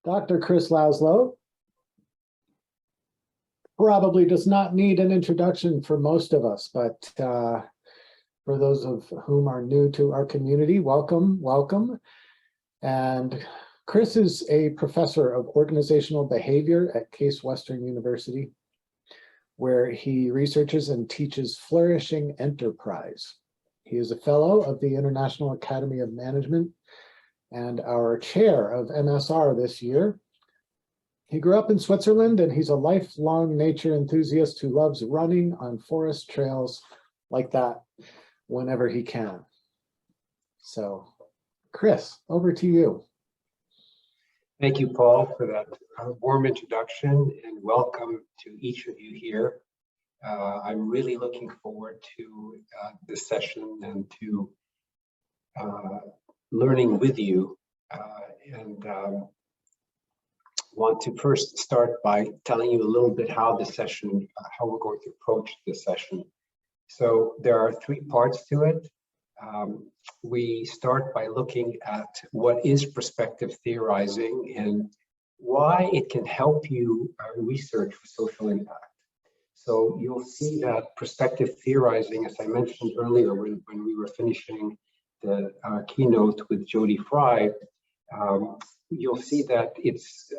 Dr. Chris Laszlo probably does not need an introduction for most of us, but for those of whom are new to our community, welcome, welcome. And Chris is a professor of organizational behavior at Case Western University, where he researches and teaches flourishing enterprise. He is a fellow of the International Academy of Management and our chair of MSR this year. He grew up in Switzerland, and he's a lifelong nature enthusiast who loves running on forest trails like that whenever he can. So, Chris, over to you. Thank you, Paul, for that warm introduction, and welcome to each of you here. I'm really looking forward to this session and to learning with you, and want to first start by telling you a little bit how the session, how we're going to approach this session. So there are three parts to it. We start by looking at what is prospective theorizing and why it can help you research for social impact. So you'll see that prospective theorizing, as I mentioned earlier when we were finishing the keynote with Jody Fry, you'll see that it's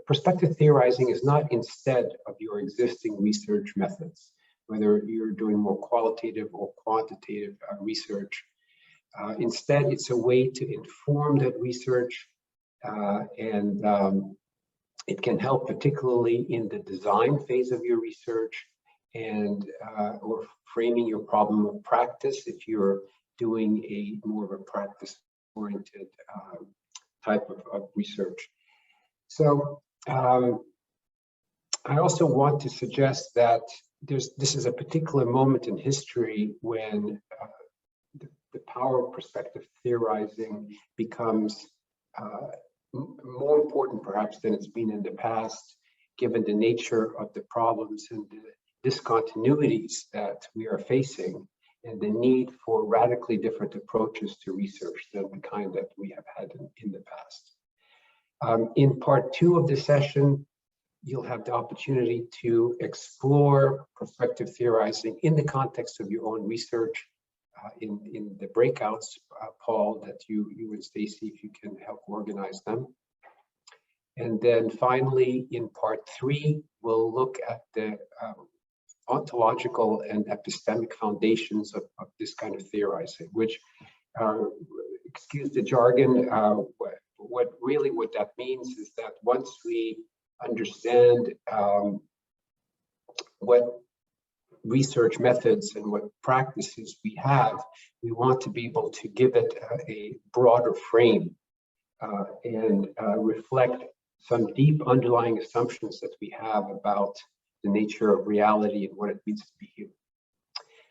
prospective theorizing is not instead of your existing research methods, whether you're doing more qualitative or quantitative research. Instead, it's a way to inform that research, and it can help particularly in the design phase of your research and or framing your problem of practice if you're doing a more of a practice-oriented type of research. So I also want to suggest that this is a particular moment in history when the power of prospective theorizing becomes more important perhaps than it's been in the past, given the nature of the problems and the discontinuities that we are facing and the need for radically different approaches to research than the kind that we have had in the past. In part two of the session, you'll have the opportunity to explore prospective theorizing in the context of your own research in the breakouts, Paul, that you and Stacy, if you can help organize them. And then finally, in part three, we'll look at the ontological and epistemic foundations of this kind of theorizing, which, excuse the jargon, what that means is that once we understand what research methods and what practices we have, we want to be able to give it a broader frame and reflect some deep underlying assumptions that we have about the nature of reality and what it means to be human.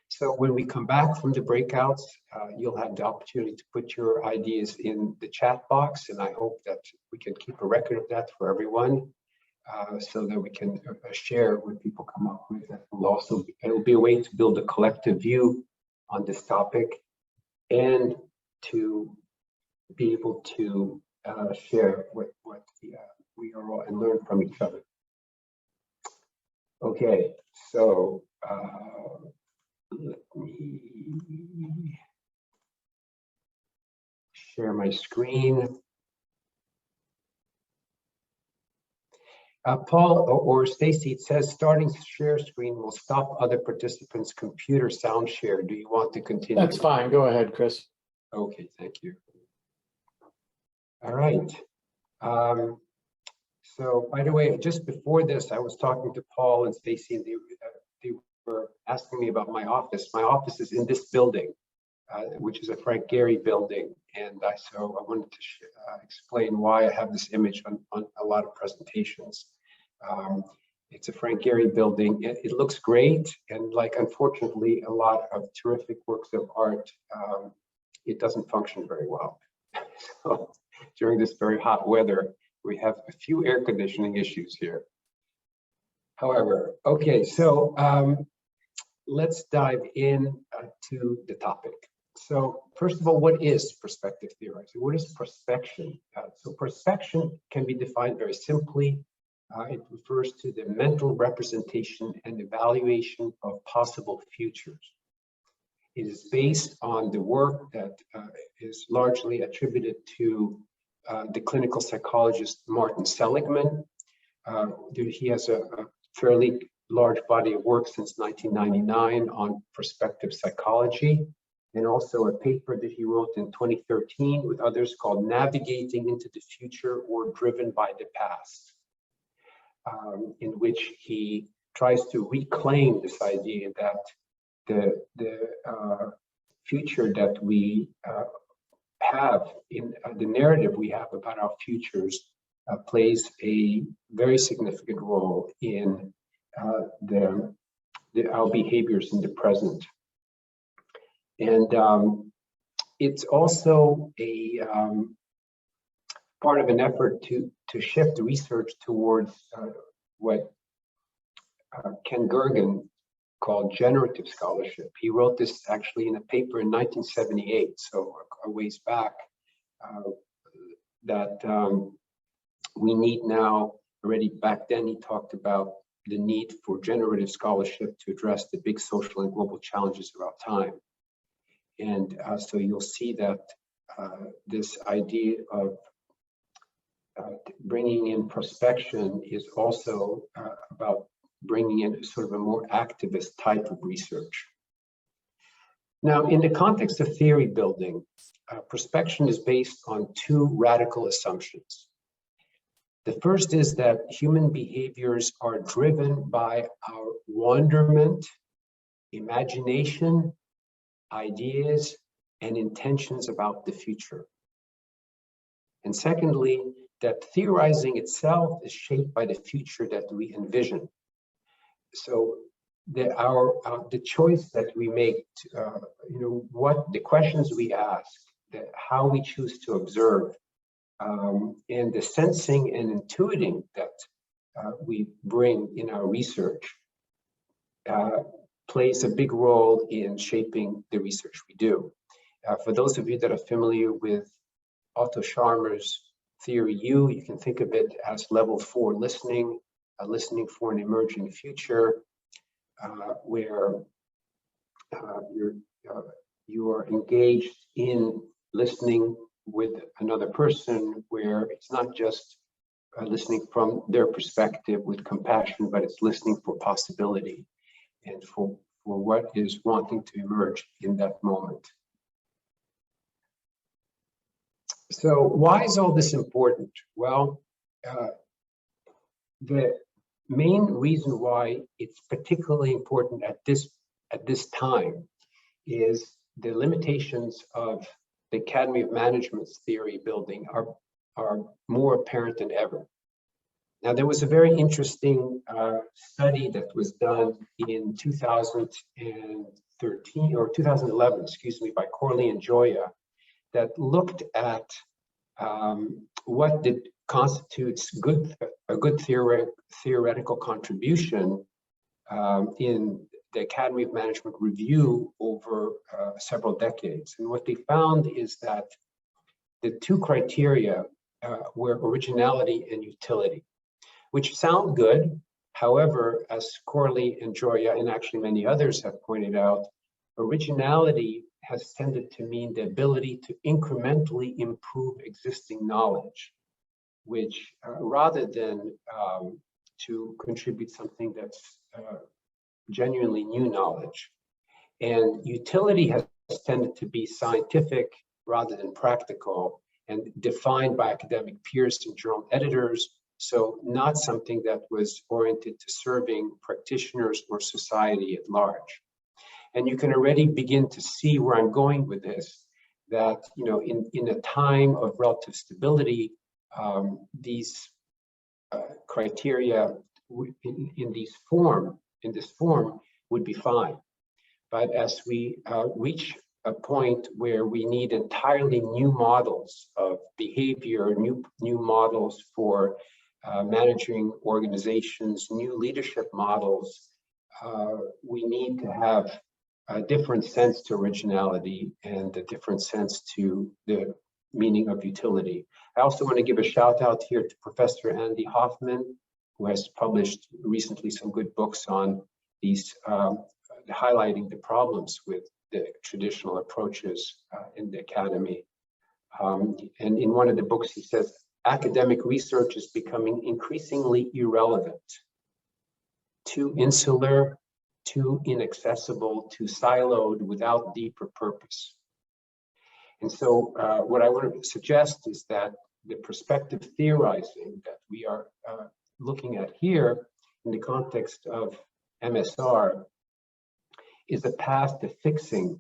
So when we come back from the breakouts, you'll have the opportunity to put your ideas in the chat box, and I hope that we can keep a record of that for everyone, so that we can share what people come up with. It'll be a way to build a collective view on this topic and to be able to share what we are all and learn from each other. Okay, so let me share my screen. Paul or Stacy, it says starting share screen will stop other participants' computer sound share. Do you want to continue? That's fine. Go ahead, Chris. Okay, thank you. All right. So, by the way, just before this, I was talking to Paul and Stacy, and they were asking me about my office. My office is in this building, which is a Frank Gehry building, and so I wanted to explain why I have this image on a lot of presentations. It's a Frank Gehry building. It looks great, and unfortunately, a lot of terrific works of art, it doesn't function very well. So during this very hot weather, we have a few air conditioning issues here. However, okay, so let's dive in to the topic. So first of all, what is prospective theorizing? What is prospection? So prospection can be defined very simply. It refers to the mental representation and evaluation of possible futures. It is based on the work that is largely attributed to the clinical psychologist Martin Seligman. He has a fairly large body of work since 1999 on prospective psychology, and also a paper that he wrote in 2013 with others called Navigating into the Future or Driven by the Past, in which he tries to reclaim this idea that the future that we have in the narrative we have about our futures plays a very significant role in our behaviors in the present. And it's also a part of an effort to shift research towards what Ken Gergen called generative scholarship. He wrote this actually in a paper in 1978, so a ways back, that we need now, already back then he talked about the need for generative scholarship to address the big social and global challenges of our time. And so you'll see that this idea of bringing in prospection is also about bringing in sort of a more activist type of research. Now, in the context of theory building, prospection is based on two radical assumptions. The first is that human behaviors are driven by our wonderment, imagination, ideas, and intentions about the future. And secondly, that theorizing itself is shaped by the future that we envision. So the choice that we make, what the questions we ask, how we choose to observe, and the sensing and intuiting that we bring in our research plays a big role in shaping the research we do. For those of you that are familiar with Otto Scharmer's Theory U, you can think of it as level 4 listening, listening for an emerging future, where you are engaged in listening with another person, where it's not just listening from their perspective with compassion, but it's listening for possibility and for what is wanting to emerge in that moment. So why is all this important? Well, the main reason why it's particularly important at this time is the limitations of the Academy of Management's theory building are more apparent than ever. Now, there was a very interesting study that was done in 2013 or 2011, excuse me, by Corley and Joya, that looked at what constitutes a good theoretical contribution in the Academy of Management review over several decades. And what they found is that the two criteria were originality and utility, which sound good. However, as Corley and Joya, and actually many others have pointed out, originality has tended to mean the ability to incrementally improve existing knowledge, which rather than to contribute something that's genuinely new knowledge. And utility has tended to be scientific rather than practical and defined by academic peers and journal editors. So not something that was oriented to serving practitioners or society at large. And you can already begin to see where I'm going with this, that in a time of relative stability, these criteria in this form would be fine. But as we reach a point where we need entirely new models of behavior, new models for managing organizations, new leadership models, we need to have a different sense to originality and a different sense to the meaning of utility. I also want to give a shout out here to Professor Andy Hoffman, who has published recently some good books on these, highlighting the problems with the traditional approaches in the academy. And in one of the books, he says, academic research is becoming increasingly irrelevant, too insular, too inaccessible, too siloed, without deeper purpose. And so what I want to suggest is that the perspective theorizing that we are looking at here in the context of MSR is a path to fixing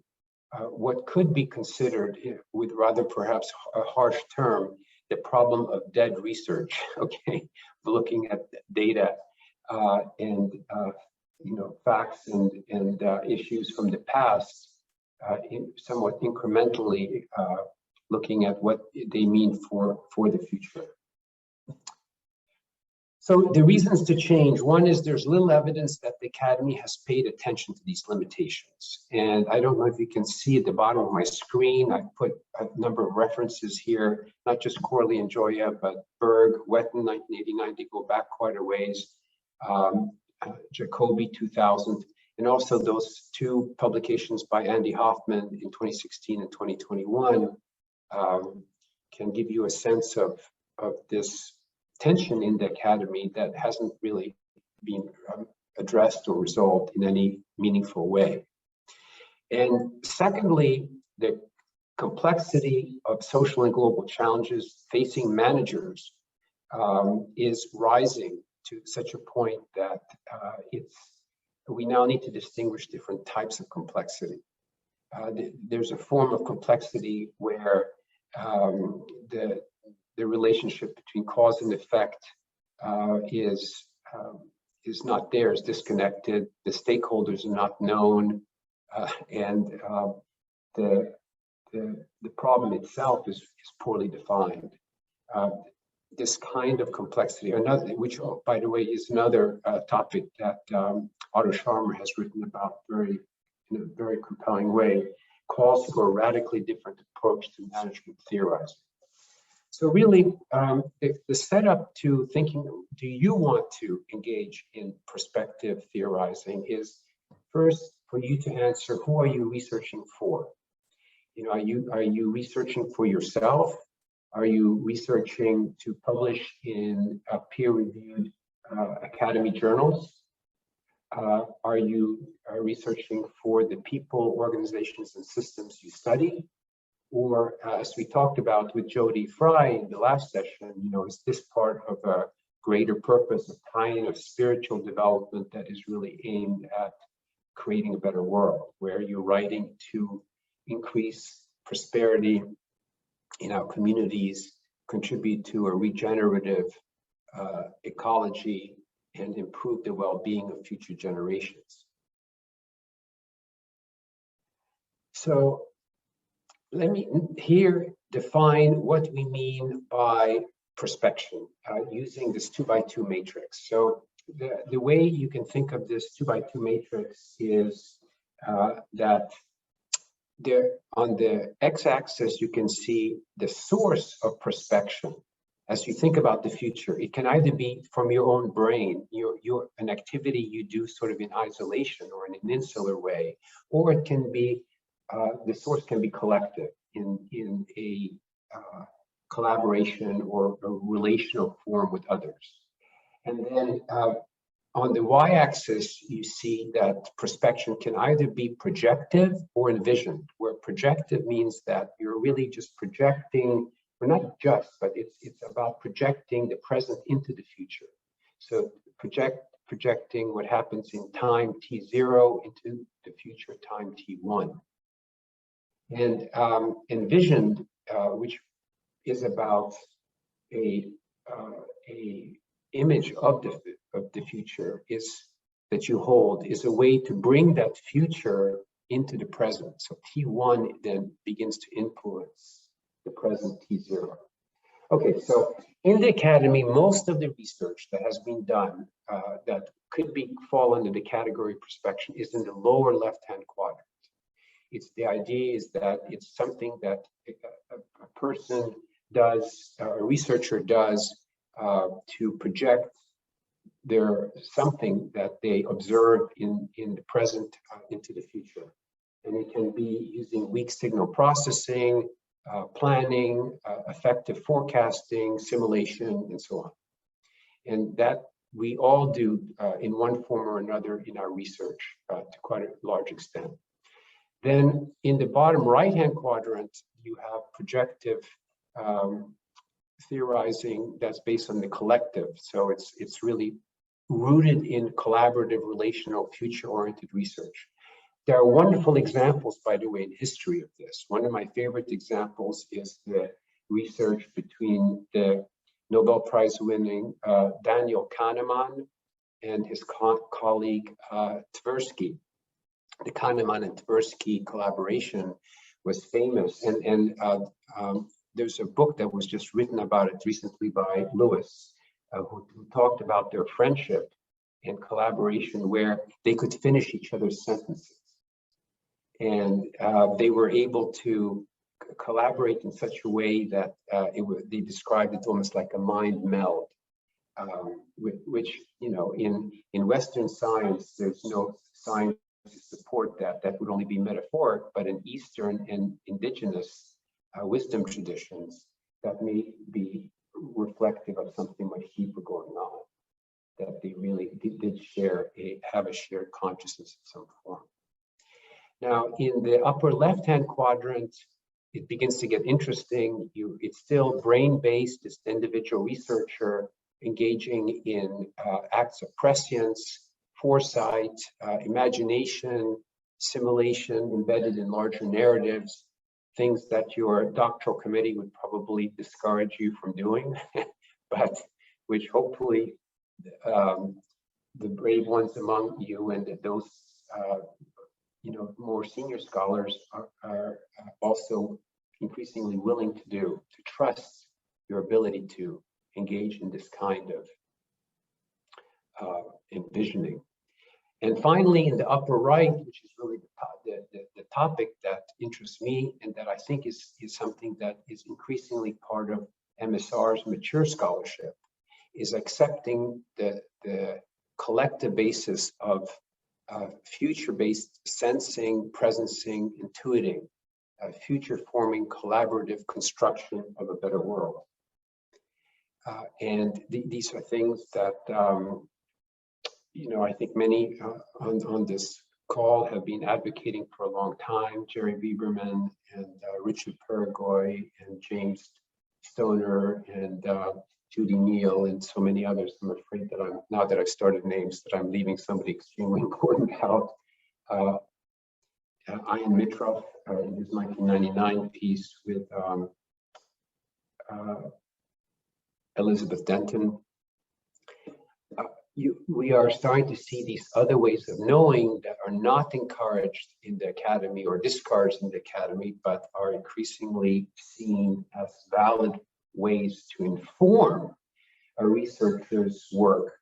what could be considered, with rather perhaps a harsh term, the problem of dead research, okay? Looking at data and facts and issues from the past, somewhat incrementally looking at what they mean for the future. So the reasons to change, one is there's little evidence that the Academy has paid attention to these limitations. And I don't know if you can see at the bottom of my screen, I put a number of references here, not just Corley and Joya, but Berg, Wetton, 1989, they go back quite a ways, Jacobi, 2000, and also those two publications by Andy Hoffman in 2016 and 2021 can give you a sense of this tension in the Academy that hasn't really been addressed or resolved in any meaningful way. And secondly, the complexity of social and global challenges facing managers is rising to such a point that we now need to distinguish different types of complexity. There's a form of complexity where the relationship between cause and effect is not there, is disconnected. The stakeholders are not known, and the problem itself is poorly defined. This kind of complexity, which, by the way, is another topic that Otto Scharmer has written about in a very compelling way, calls for a radically different approach to management theorizing. So really, the setup to thinking, do you want to engage in perspective theorizing, is first for you to answer, who are you researching for? Are you researching for yourself? Are you researching to publish in peer-reviewed academy journals? Are you researching for the people, organizations, and systems you study? Or as we talked about with Jody Fry in the last session, is this part of a greater purpose, a kind of spiritual development that is really aimed at creating a better world, where you're writing to increase prosperity in our communities, contribute to a regenerative ecology, and improve the well-being of future generations. So let me here define what we mean by perspection using this 2x2 matrix. So the way you can think of this 2x2 matrix is that there on the x-axis you can see the source of perspection. As you think about the future, it can either be from your own brain, an activity you do sort of in isolation or in an insular way, or it can be the source can be collective in a collaboration or a relational form with others. And then on the y-axis, you see that perspection can either be projective or envisioned, where projective means that you're really just projecting, or not just, but it's about projecting the present into the future. So projecting what happens in time t0 into the future time t1. And envisioned, which is about a image of the future that you hold, is a way to bring that future into the present. So T1 then begins to influence the present T0. Okay, so in the academy, most of the research that has been done that could fall under the category perspection is in the lower left-hand quadrant. the idea is that it's something that a person does, a researcher does to project something that they observe in the present into the future. And it can be using weak signal processing, planning, effective forecasting, simulation, and so on. And that we all do in one form or another in our research to quite a large extent. Then in the bottom right-hand quadrant, you have projective theorizing that's based on the collective. So it's really rooted in collaborative, relational, future-oriented research. There are wonderful examples, by the way, in history of this. One of my favorite examples is the research between the Nobel Prize winning Daniel Kahneman and his colleague Tversky. The Kahneman and Tversky collaboration was famous, and there's a book that was just written about it recently by Lewis, who talked about their friendship and collaboration where they could finish each other's sentences. And they were able to collaborate in such a way that they described it almost like a mind meld, which, you know, in Western science, there's no science to support that. That would only be metaphoric, but in Eastern and indigenous wisdom traditions, that may be reflective of something much deeper going on, that they really did have a shared consciousness of some form. Now, in the upper left-hand quadrant, it begins to get interesting. It's still brain-based. It's the individual researcher engaging in acts of prescience, foresight, imagination, simulation embedded in larger narratives, things that your doctoral committee would probably discourage you from doing, but which hopefully the brave ones among you and those more senior scholars are also increasingly willing to do, to trust your ability to engage in this kind of envisioning. And finally, in the upper right, which is really the topic that interests me and that I think is something that is increasingly part of MSR's mature scholarship, is accepting the collective basis of future-based sensing, presencing, intuiting, future-forming collaborative construction of a better world. And these are things that I think many on this call have been advocating for a long time. Jerry Bieberman and Richard Paragoy and James Stoner and Judy Neal and so many others. I'm afraid that now that I've started names, that I'm leaving somebody extremely important out. Ian Mitroff in his 1999 piece with Elizabeth Denton. We are starting to see these other ways of knowing that are not encouraged in the academy or discouraged in the academy, but are increasingly seen as valid ways to inform a researcher's work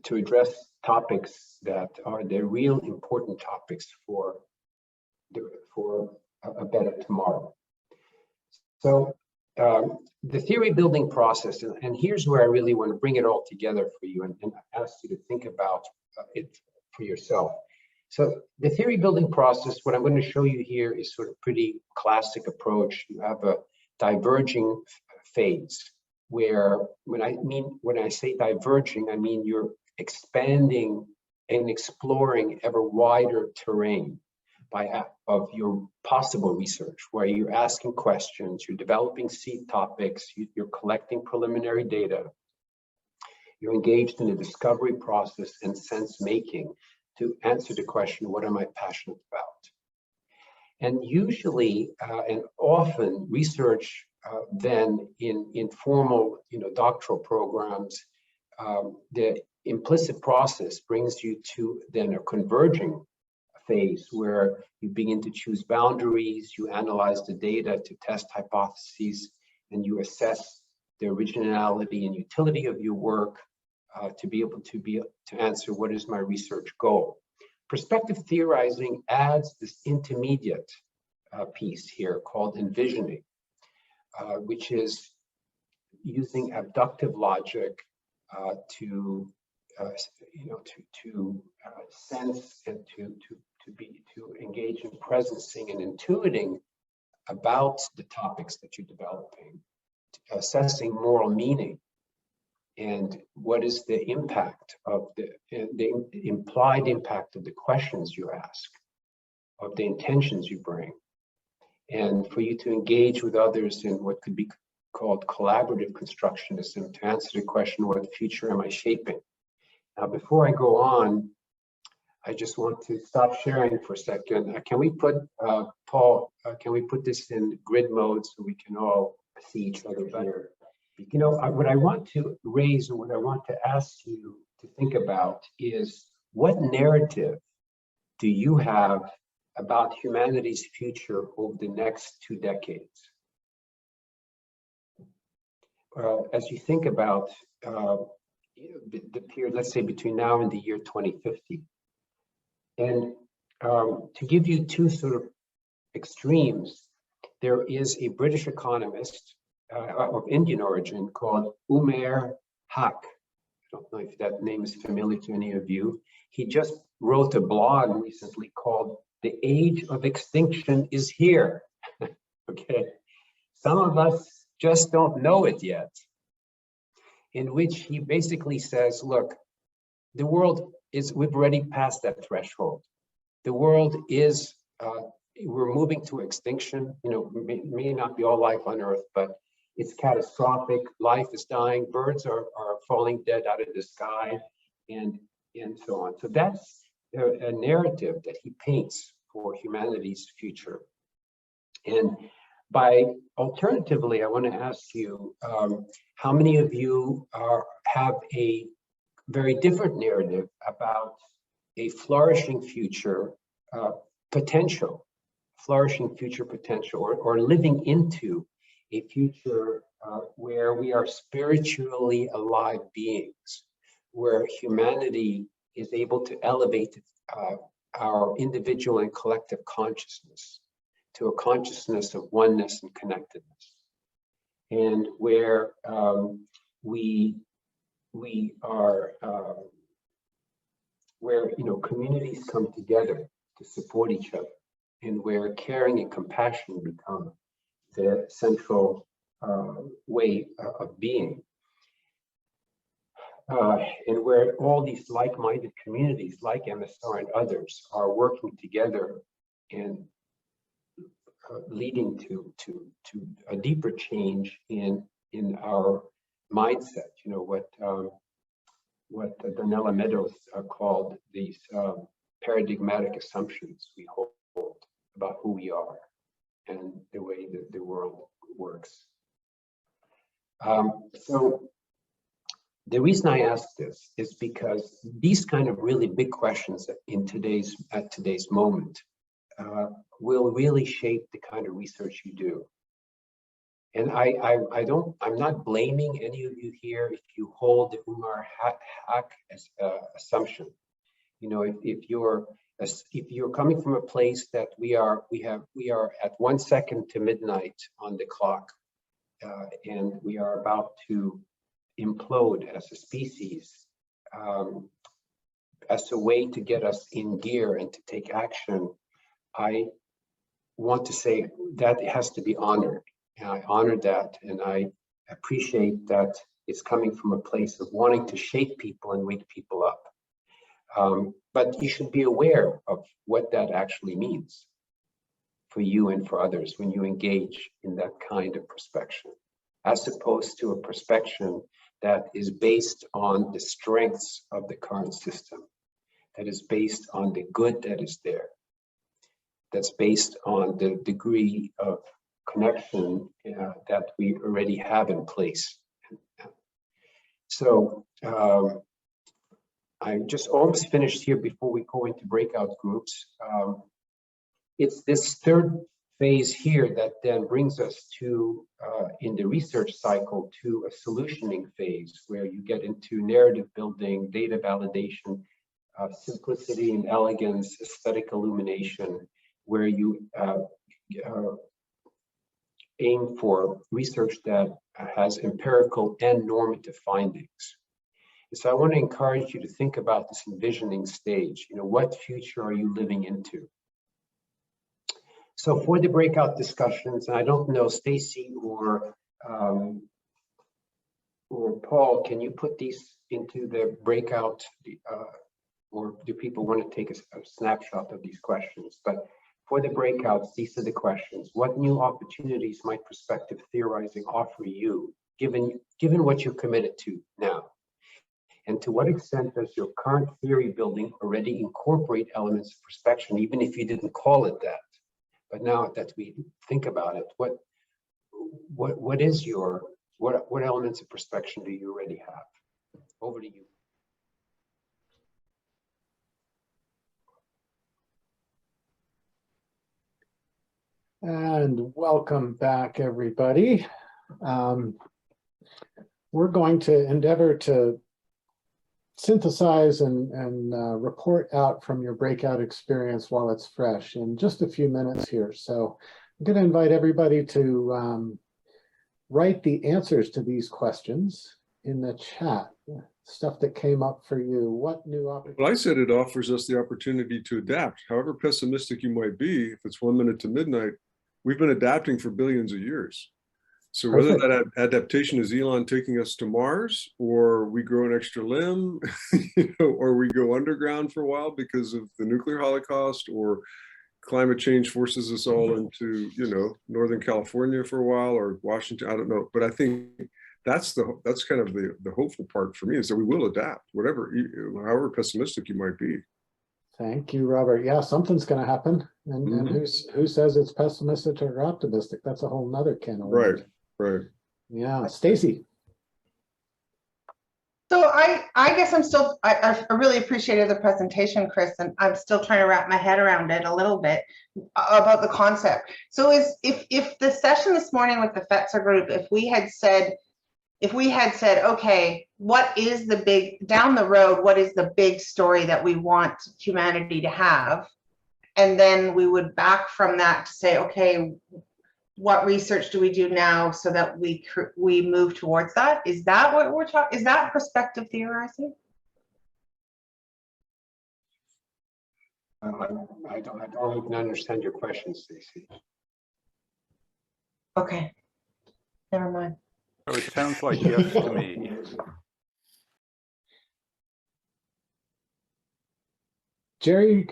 to address topics that are the real important topics for a better tomorrow. So the theory building process, and here's where I really want to bring it all together for you and ask you to think about it for yourself. So the theory building process, what I'm going to show you here is sort of pretty classic approach. You have a diverging phase where when I say diverging, I mean you're expanding and exploring ever wider terrain of your possible research, where you're asking questions, you're developing seed topics, you're collecting preliminary data, you're engaged in a discovery process and sense making to answer the question, what am I passionate about? And usually and often research then in formal doctoral programs, the implicit process brings you to then a converging phase where you begin to choose boundaries, you analyze the data to test hypotheses, and you assess the originality and utility of your work to be able to answer what is my research goal. Perspective theorizing adds this intermediate piece here called envisioning, which is using abductive logic to sense and to engage in presencing and intuiting about the topics that you're developing, assessing moral meaning, and what is the impact of the implied impact of the questions you ask, of the intentions you bring, and for you to engage with others in what could be called collaborative constructionism to answer the question, what future am I shaping? Now, before I go on, I just want to stop sharing for a second. Can we put, Paul, can we put this in grid mode so we can all see each other better? You know, what I want to raise and what I want to ask you to think about is, what narrative do you have about humanity's future over the next 2 decades? As you think about the period, let's say between now and the year 2050. And to give you 2 sort of extremes, there is a British economist of Indian origin called Umair Haq. I don't know if that name is familiar to any of you. He just wrote a blog recently called "The Age of Extinction is Here." Okay, some of us just don't know it yet. In which he basically says, look, the world is, we've already passed that threshold. The world is, we're moving to extinction. You know, may not be all life on Earth, but it's catastrophic. Life is dying. Birds are falling dead out of the sky, and so on. So that's a narrative that he paints for humanity's future. And alternatively, I want to ask you, how many of you have a very different narrative about a flourishing future potential, or living into a future where we are spiritually alive beings, where humanity is able to elevate our individual and collective consciousness to a consciousness of oneness and connectedness, and where we are where communities come together to support each other, and where caring and compassion become the central way of being, and where all these like-minded communities like MSR and others are working together and leading to a deeper change in our mindset. You know, what Donella Meadows called these paradigmatic assumptions we hold about who we are and the way that the world works. So the reason I ask this is because these kind of really big questions at today's moment will really shape the kind of research you do. And I'm not blaming any of you here if you hold the Umar Haq as assumption. You know, if you're coming from a place that we are at 1 second to midnight on the clock, and we are about to implode as a species, as a way to get us in gear and to take action, I want to say that it has to be honored. And I honor that, and I appreciate that it's coming from a place of wanting to shake people and wake people up. But you should be aware of what that actually means for you and for others when you engage in that kind of perspection, as opposed to a perspection that is based on the strengths of the current system, that is based on the good that is there, that's based on the degree of connection that we already have in place. So I'm just almost finished here before we go into breakout groups. It's this third phase here that then brings us to, in the research cycle, to a solutioning phase where you get into narrative building, data validation, simplicity and elegance, aesthetic illumination, where you aim for research that has empirical and normative findings. And so I want to encourage you to think about this envisioning stage. What future are you living into? So for the breakout discussions, and I don't know, Stacy or Paul, can you put these into the breakout, or do people want to take a snapshot of these questions? But for the breakouts, these are the questions. What new opportunities might prospective theorizing offer you, given what you're committed to now? And to what extent does your current theory building already incorporate elements of prospection, even if you didn't call it that? But now that we think about it, what elements of prospection do you already have? Over to you. And welcome back, everybody. We're going to endeavor to synthesize and report out from your breakout experience while it's fresh in just a few minutes here. So I'm going to invite everybody to write the answers to these questions in the chat. Stuff that came up for you. What new opportunity? Well, I said it offers us the opportunity to adapt. However pessimistic you might be, if it's 1 minute to midnight, we've been adapting for billions of years. So whether that adaptation is Elon taking us to Mars, or we grow an extra limb, or we go underground for a while because of the nuclear holocaust, or climate change forces us all into, Northern California for a while, or Washington, I don't know. But I think that's kind of the hopeful part for me, is that we will adapt, however pessimistic you might be. Thank you, Robert. Yeah, something's going to happen. And who says it's pessimistic or optimistic? That's a whole nother can of worms. Right. Yeah, Stacy. So I guess I really appreciated the presentation, Chris, and I'm still trying to wrap my head around it a little bit about the concept. So if the session this morning with the Fetzer group, if we had said, okay, what is the big, down the road, what is the big story that we want humanity to have? And then we would back from that to say, okay, what research do we do now so that we move towards that? Is that what we're talking? Is that prospective theorizing? I don't even understand your question, Stacey. Okay, never mind. So it sounds like yes to me. Jerry,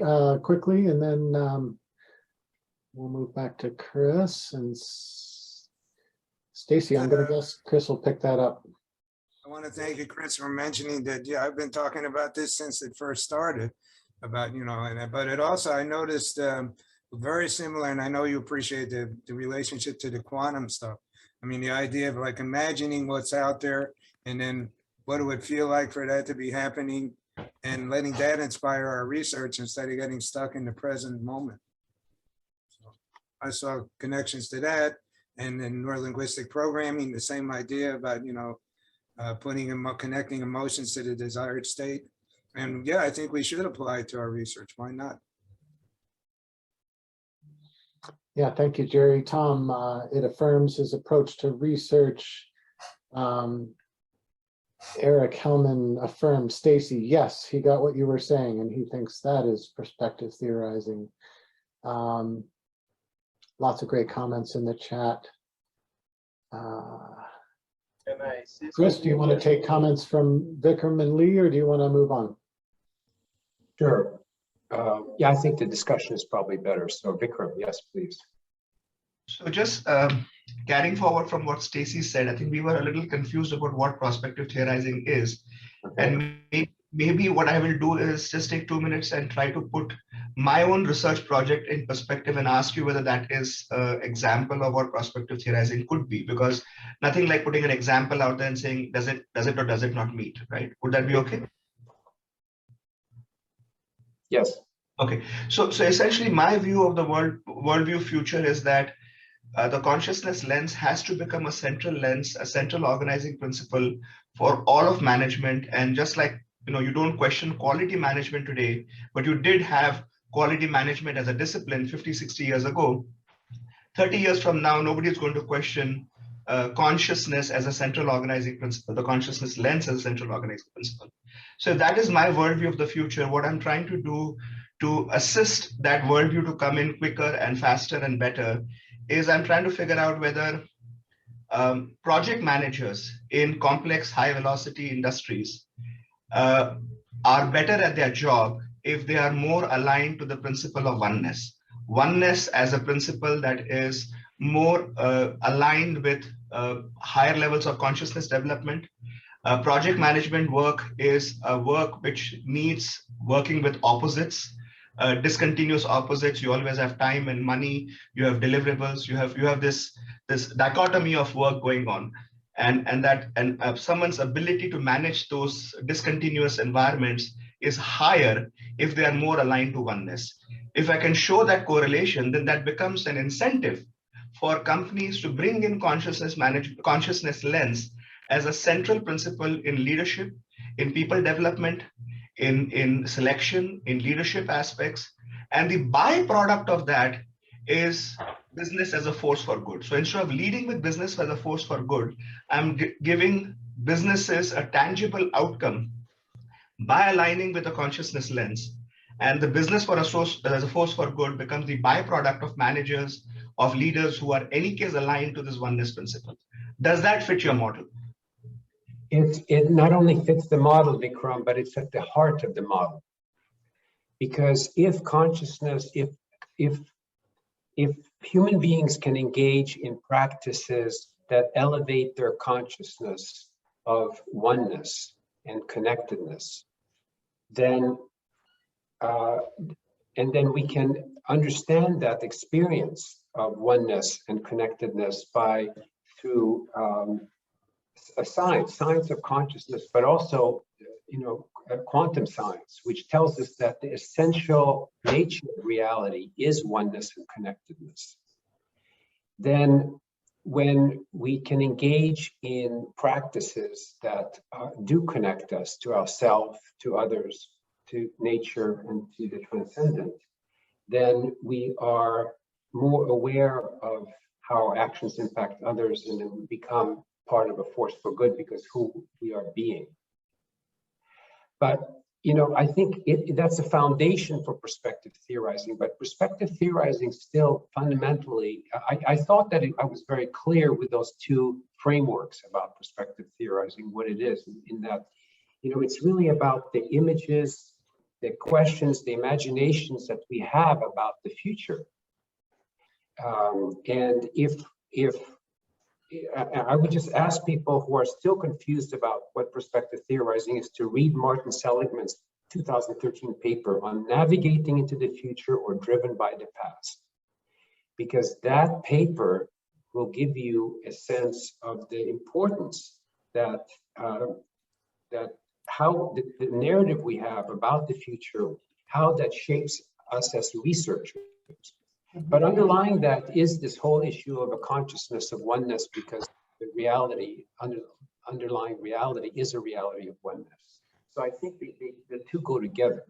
quickly, and then we'll move back to Chris and Stacy. I'm going to guess Chris will pick that up. I want to thank you, Chris, for mentioning that. Yeah, I've been talking about this since it first started, about, but it also, I noticed very similar, and I know you appreciate the relationship to the quantum stuff. I mean, the idea of like imagining what's out there, and then what it would feel like for that to be happening, and letting that inspire our research instead of getting stuck in the present moment. I saw connections to that, and then neurolinguistic programming, the same idea about, connecting emotions to the desired state. And yeah, I think we should apply it to our research. Why not? Yeah, thank you, Jerry. Tom, it affirms his approach to research. Eric Hellman affirmed, Stacy, yes, he got what you were saying, and he thinks that is prospective theorizing. Lots of great comments in the chat. Chris, do you want to take comments from Vikram and Lee, or do you want to move on? Sure. Yeah, I think the discussion is probably better. So Vikram, yes, please. So just carrying forward from what Stacy said, I think we were a little confused about what prospective theorizing is. And maybe what I will do is just take 2 minutes and try to put my own research project in perspective and ask you whether that is an example of what prospective theorizing could be, because nothing like putting an example out there and saying, does it or does it not meet, right? Would that be okay? Yes. Okay, so essentially my view of the worldview future is that the consciousness lens has to become a central lens, a central organizing principle for all of management. And just like you don't question quality management today, but you did have quality management as a discipline 50, 60 years ago. 30 years from now, nobody is going to question consciousness as a central organizing principle, the consciousness lens as a central organizing principle. So that is my worldview of the future. What I'm trying to do to assist that worldview to come in quicker and faster and better is I'm trying to figure out whether project managers in complex high velocity industries are better at their job if they are more aligned to the principle of oneness. Oneness as a principle that is more aligned with higher levels of consciousness development. Project management work is a work which needs working with opposites, discontinuous opposites. You always have time and money, you have deliverables, you have this dichotomy of work going on. And someone's ability to manage those discontinuous environments is higher if they are more aligned to oneness. If I can show that correlation, then that becomes an incentive for companies to bring in consciousness lens as a central principle in leadership, in people development, in selection, in leadership aspects. And the byproduct of that is business as a force for good. So instead of leading with business as a force for good, I'm giving businesses a tangible outcome by aligning with a consciousness lens. And the business for as a force for good becomes the byproduct of managers, of leaders who are in any case aligned to this oneness principle. Does that fit your model? It not only fits the model, Vikram, but it's at the heart of the model. Because if consciousness, if human beings can engage in practices that elevate their consciousness of oneness and connectedness, then we can understand that experience of oneness and connectedness through a science of consciousness, but also, quantum science, which tells us that the essential nature of reality is oneness and connectedness. Then when we can engage in practices that do connect us to ourselves, to others, to nature, and to the transcendent, then we are more aware of how our actions impact others, and then we become part of a force for good because who we are being. But I think that's a foundation for perspective theorizing. But perspective theorizing still fundamentally, I thought that I was very clear with those two frameworks about perspective theorizing, what it is, in that it's really about the images, the questions, the imaginations that we have about the future. And if I would just ask people who are still confused about what perspective theorizing is to read Martin Seligman's 2013 paper on navigating into the future or driven by the past, because that paper will give you a sense of the importance that how the narrative we have about the future, how that shapes us as researchers. But underlying that is this whole issue of a consciousness of oneness, because the reality, underlying reality is a reality of oneness. So I think the two go together.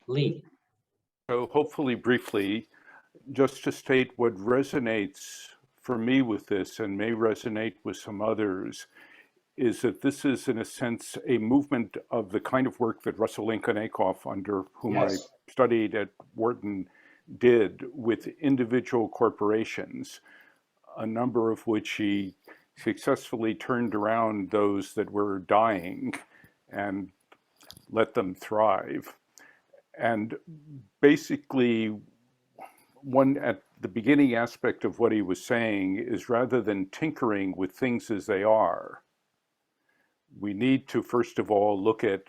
Lee. So hopefully briefly, just to state what resonates for me with this and may resonate with some others, is that this is in a sense a movement of the kind of work that Russell Lincoln-Akoff, under whom I studied at Wharton, did with individual corporations, a number of which he successfully turned around those that were dying and let them thrive. And basically, one at the beginning aspect of what he was saying is, rather than tinkering with things as they are, we need to first of all look at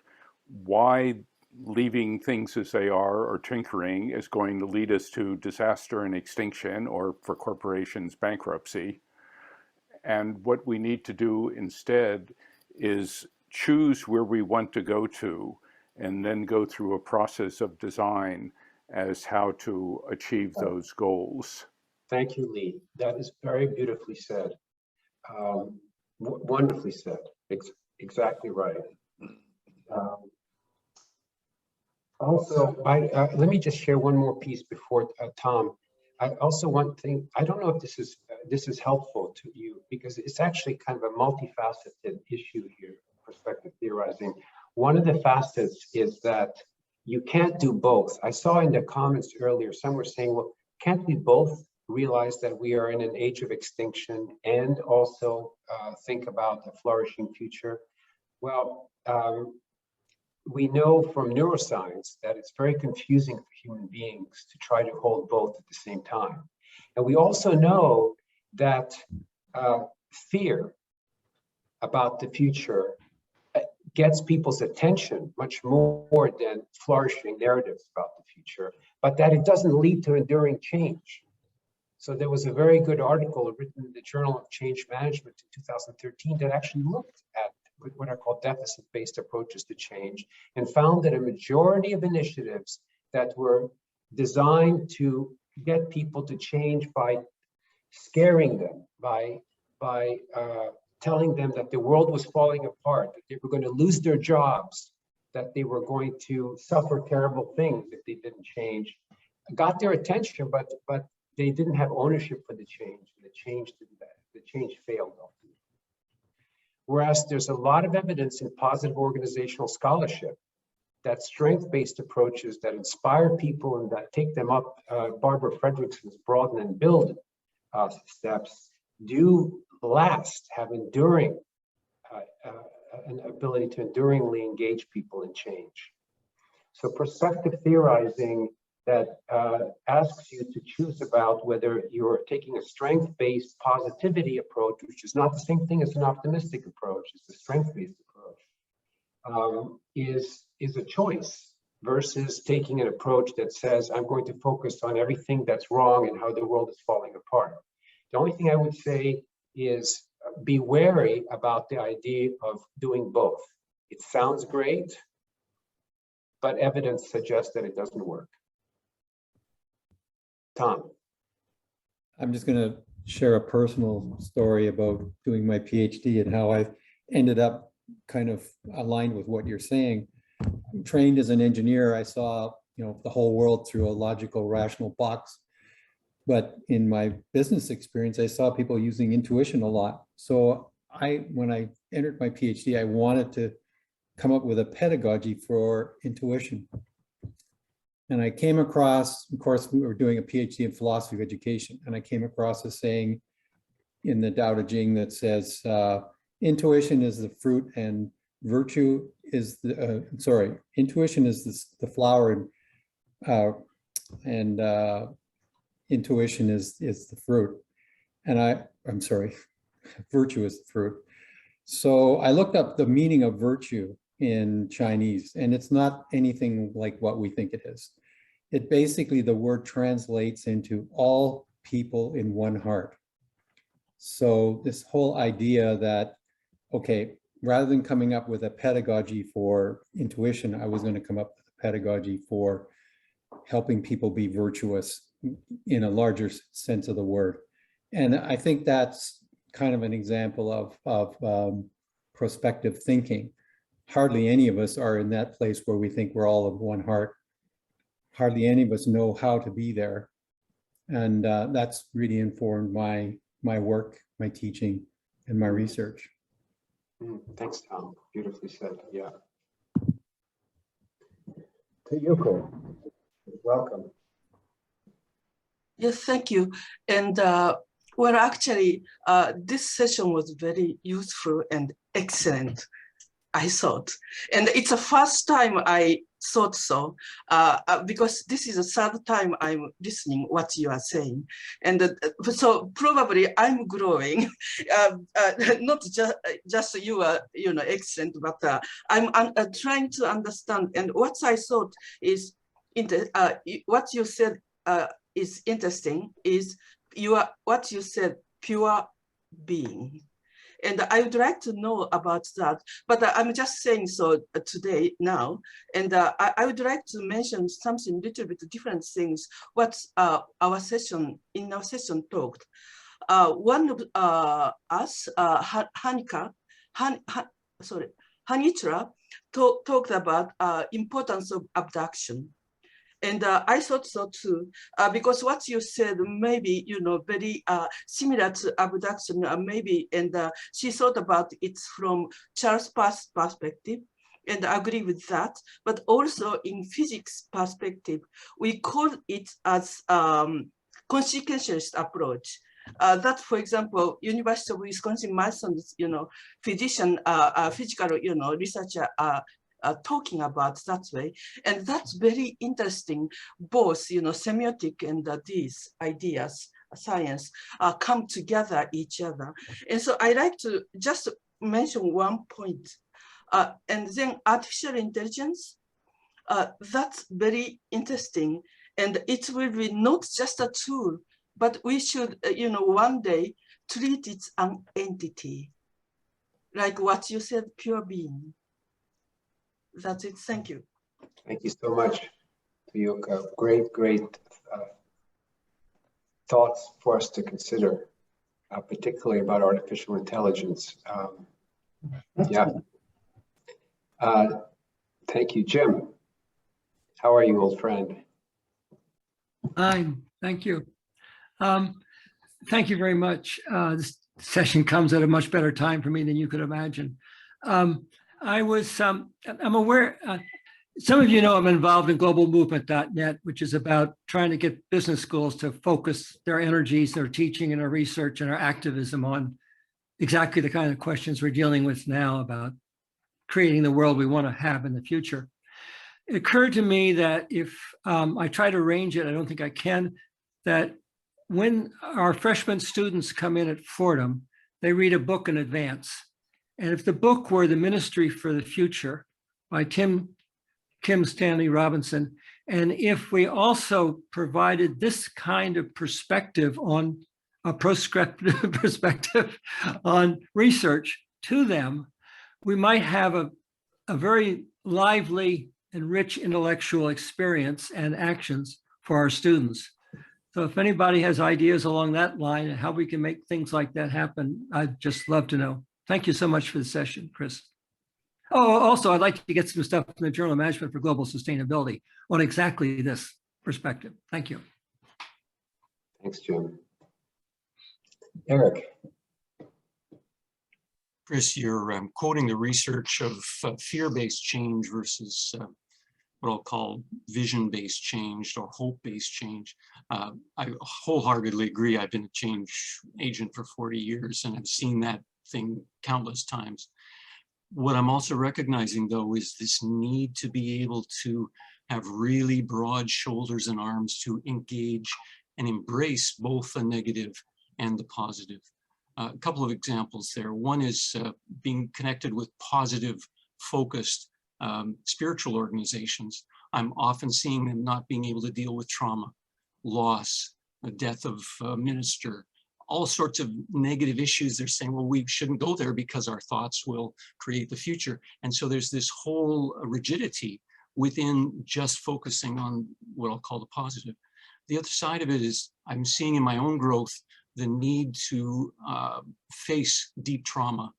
why leaving things as they are or tinkering is going to lead us to disaster and extinction, or for corporations, bankruptcy. And what we need to do instead is choose where we want to go to, and then go through a process of design as how to achieve those goals. Thank you, Lee. That is very beautifully said. Wonderfully said. Exactly right. Also, let me just share one more piece before Tom. I also one thing, I don't know if this is helpful to you, because it's actually kind of a multifaceted issue here, perspective theorizing. One of the facets is that you can't do both. I saw in the comments earlier, some were saying, well, can't we both realize that we are in an age of extinction and also think about a flourishing future? Well, we know from neuroscience that it's very confusing for human beings to try to hold both at the same time. And we also know that fear about the future gets people's attention much more than flourishing narratives about the future, but that it doesn't lead to enduring change. So there was a very good article written in the Journal of Change Management in 2013 that actually looked at what are called deficit-based approaches to change, and found that a majority of initiatives that were designed to get people to change by scaring them, by telling them that the world was falling apart, that they were going to lose their jobs, that they were going to suffer terrible things if they didn't change, got their attention, but they didn't have ownership for the change. The change failed ultimately. Whereas there's a lot of evidence in positive organizational scholarship that strength-based approaches that inspire people and that take them up Barbara Fredrickson's broaden and build steps do last, have enduring, an ability to enduringly engage people in change. So perspective theorizing that asks you to choose about whether you're taking a strength-based positivity approach, which is not the same thing as an optimistic approach, it's a strength-based approach, is a choice versus taking an approach that says, I'm going to focus on everything that's wrong and how the world is falling apart. The only thing I would say is be wary about the idea of doing both. It sounds great, but evidence suggests that it doesn't work. Tom. I'm just going to share a personal story about doing my PhD and how I ended up kind of aligned with what you're saying. I'm trained as an engineer. I saw, the whole world through a logical, rational box. But in my business experience, I saw people using intuition a lot. So when I entered my PhD, I wanted to come up with a pedagogy for intuition. And I came across, of course, we were doing a PhD in philosophy of education, and I came across a saying in the Tao Te Ching that says, intuition is the fruit and virtue is the, intuition is the flower and intuition is the fruit. And I'm sorry, virtue is the fruit. So I looked up the meaning of virtue in Chinese, and it's not anything like what we think it is. It basically, the word translates into all people in one heart. So this whole idea that, okay, rather than coming up with a pedagogy for intuition, I was going to come up with a pedagogy for helping people be virtuous in a larger sense of the word. And I think that's kind of an example of prospective thinking. Hardly any of us are in that place where we think we're all of one heart. Hardly any of us know how to be there. And that's really informed my work, my teaching, and my research. Thanks, Tom. Beautifully said. Yeah. Yuko, welcome. Yes, thank you. And well, actually, this session was very useful and excellent, I thought. And it's the first time I thought so, because this is the third time I'm listening what you are saying. And so probably I'm growing, not just you are, excellent, but I'm trying to understand. And what I thought is, what you said is interesting, is what you said, pure being. And I would like to know about that, but I'm just saying so today now. And I would like to mention something little bit different things, what our session talked. One of us, Hanika, Hanitra talked about importance of abduction. And I thought so too, because what you said maybe, very similar to abduction, maybe, and she thought about it from Charles Pass's perspective, and I agree with that. But also in physics perspective, we call it as consequentialist approach. That, for example, University of Wisconsin-Madison's, physician, physical, researcher talking about that way. And that's very interesting. Both, semiotic and these ideas, science, come together each other. And so I like to just mention one point. And then artificial intelligence, that's very interesting. And it will be not just a tool, but we should, one day treat it an entity. Like what you said, pure being. That's it. Thank you. Thank you so much for your great thoughts for us to consider, particularly about artificial intelligence. Yeah. Thank you, Jim. How are you, old friend? Fine, thank you. Thank you very much. This session comes at a much better time for me than you could imagine. I'm aware, some of you know I'm involved in globalmovement.net, which is about trying to get business schools to focus their energies, their teaching and their research and our activism on exactly the kind of questions we're dealing with now about creating the world we want to have in the future. It occurred to me that if I try to arrange it, I don't think I can, that when our freshman students come in at Fordham, they read a book in advance. And if the book were The Ministry for the Future by Kim Stanley Robinson, and if we also provided this kind of perspective on a proscriptive perspective on research to them, we might have a very lively and rich intellectual experience and actions for our students. So if anybody has ideas along that line and how we can make things like that happen, I'd just love to know. Thank you so much for the session, Chris. Oh, also, I'd like to get some stuff from the Journal of Management for Global Sustainability on exactly this perspective. Thank you. Thanks, Jim. Eric. Chris, you're quoting the research of fear-based change versus what I'll call vision-based change or hope-based change. I wholeheartedly agree. I've been a change agent for 40 years and I've seen that thing countless times. What I'm also recognizing, though, is this need to be able to have really broad shoulders and arms to engage and embrace both the negative and the positive. A couple of examples there. One is being connected with positive, focused spiritual organizations. I'm often seeing them not being able to deal with trauma, loss, the death of a minister, all sorts of negative issues. They're saying, well, we shouldn't go there because our thoughts will create the future. And so there's this whole rigidity within just focusing on what I'll call the positive. The other side of it is I'm seeing in my own growth the need to face deep trauma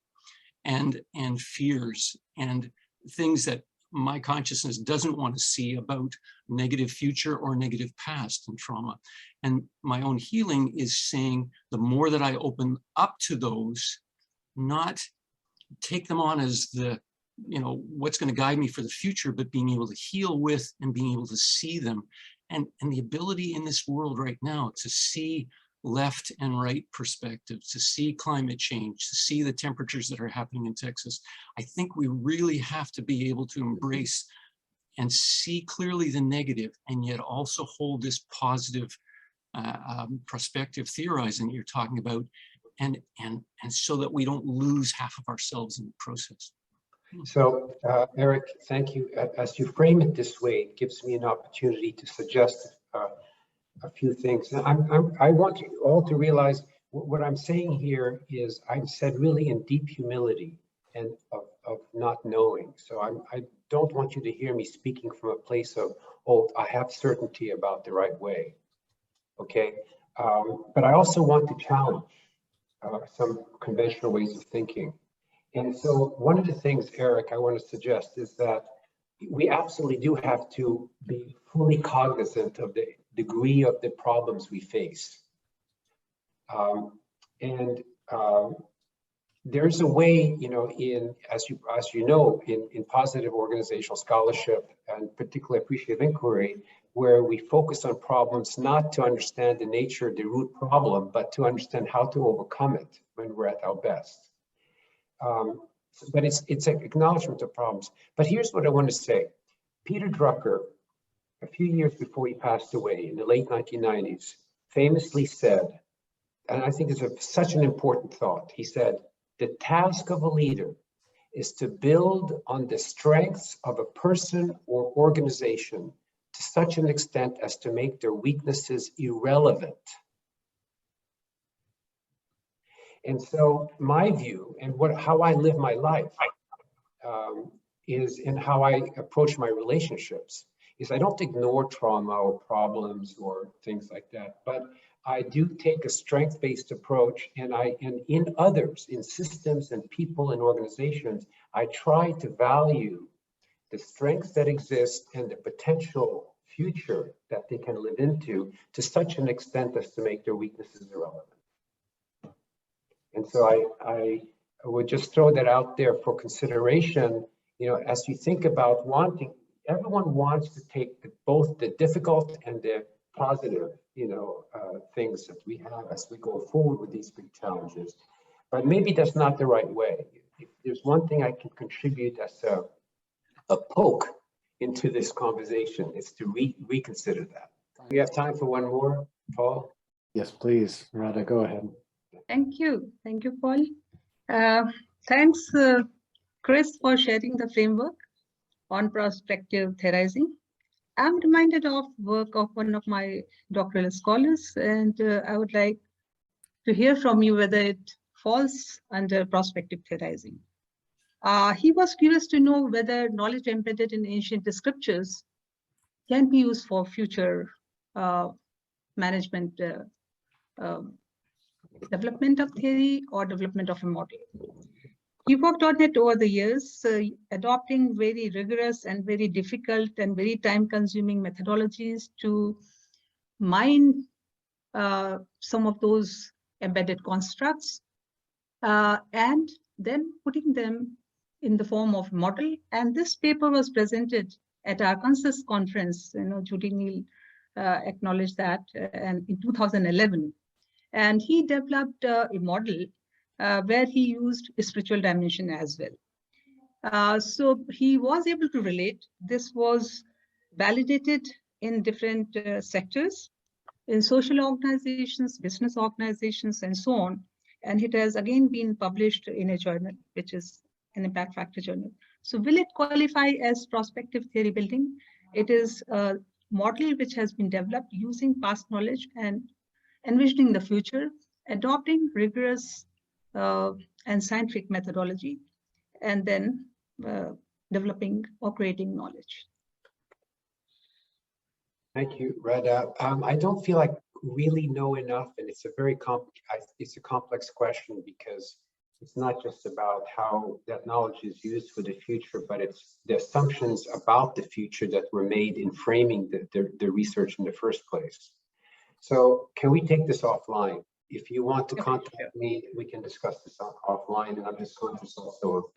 and fears and things that my consciousness doesn't want to see about negative future or negative past and trauma. And my own healing is saying the more that I open up to those, not take them on as the, what's going to guide me for the future, but being able to heal with and being able to see them. And the ability in this world right now to see left and right perspectives, to see climate change, to see the temperatures that are happening in Texas. I think we really have to be able to embrace and see clearly the negative and yet also hold this positive prospective theorizing you're talking about, and so that we don't lose half of ourselves in the process. So Eric, thank you. As you frame it this way, it gives me an opportunity to suggest a few things. I want you all to realize what I'm saying here is I've said really in deep humility and of not knowing. So I don't want you to hear me speaking from a place of, oh, I have certainty about the right way. Okay. But I also want to challenge some conventional ways of thinking. And so one of the things, Eric, I want to suggest is that we absolutely do have to be fully cognizant of the degree of the problems we face. There's a way, you know, as you know, in positive organizational scholarship and particularly appreciative inquiry, where we focus on problems not to understand the nature of the root problem, but to understand how to overcome it when we're at our best. But it's an acknowledgement of problems. But here's what I want to say. Peter Drucker, a few years before he passed away in the late 1990s, famously said, and I think it's such an important thought, he said, the task of a leader is to build on the strengths of a person or organization to such an extent as to make their weaknesses irrelevant. And so my view and how I live my life is in how I approach my relationships is I don't ignore trauma or problems or things like that, but I do take a strength-based approach, and in others, in systems and people and organizations, I try to value the strengths that exist and the potential future that they can live into to such an extent as to make their weaknesses irrelevant. And so I would just throw that out there for consideration, you know, as you think about everyone wants to take both the difficult and the positive, you know, things that we have as we go forward with these big challenges. But maybe that's not the right way. If there's one thing I can contribute as a poke into this conversation, is to reconsider that. We have time for one more, Paul? Yes, please, Radha, go ahead. Thank you, Paul. Thanks, Chris, for sharing the framework on prospective theorizing. I'm reminded of work of one of my doctoral scholars, and I would like to hear from you whether it falls under prospective theorizing. He was curious to know whether knowledge embedded in ancient scriptures can be used for future management development of theory or development of a model. He worked on it over the years, adopting very rigorous and very difficult and very time-consuming methodologies to mine some of those embedded constructs and then putting them in the form of model. And this paper was presented at our consensus conference. You know, Judy Neal acknowledged that and in 2011. And he developed a model where he used a spiritual dimension as well. So he was able to relate. This was validated in different sectors, in social organizations, business organizations, and so on. And it has again been published in a journal, which is an impact factor journal. So will it qualify as prospective theory building? It is a model which has been developed using past knowledge and envisioning the future, adopting rigorous and scientific methodology, and then developing or creating knowledge. Thank you, Radha. I don't feel like really know enough, and it's a complex question because it's not just about how that knowledge is used for the future, but it's the assumptions about the future that were made in framing the research in the first place. So can we take this offline? If you want to contact me, we can discuss this offline, and I'm just conscious also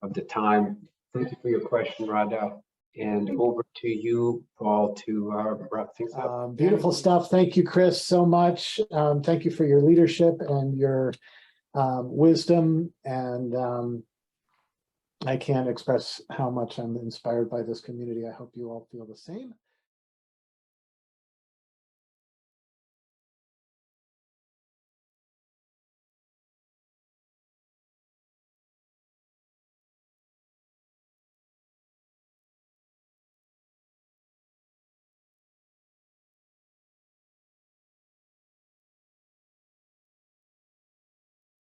of the time. Thank you for your question, Radha. And over to you, Paul, to wrap things up. Beautiful stuff. Thank you, Chris, so much. Thank you for your leadership and your wisdom. And I can't express how much I'm inspired by this community. I hope you all feel the same.